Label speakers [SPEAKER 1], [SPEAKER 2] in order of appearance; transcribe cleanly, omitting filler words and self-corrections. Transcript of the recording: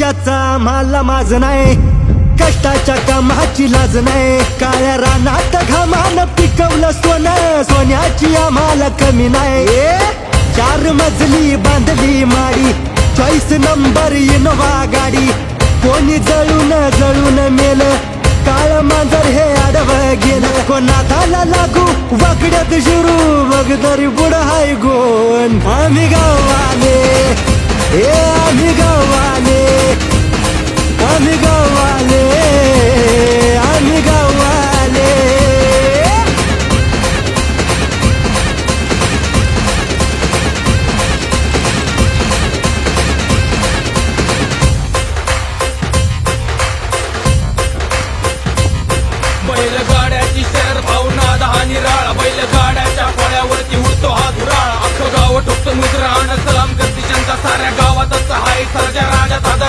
[SPEAKER 1] पैशाचा मला माझ नाही, कष्टाच्या कामाची लाज नाही. काळ्या रानात घामान पिकवलं सोनं, सोन्याची आम्हाला कमी नाही. 4 मजली बांधली माडी, 24 नंबर इनोवा गाडी. कोणी जळून जळून मेल, काळ मांजर हे आडवं गेलं. कोणाला लागू वाकड्यात शिरू, बघ तरी पुढं हाय गोन. आम्ही गावाले, आम्ही गावाले, आम्ही गावाले, आम्ही गावाले.
[SPEAKER 2] बैलगाड्याची शहर भावना दहा निराळा, बैलगाड्याच्या फळ्यावरती उडतो हा धुराळ. अख्खं गाव ठोकतं मुजरा, सलाम करते जनता, साऱ्या गावातच हाय सर्जा राजाचा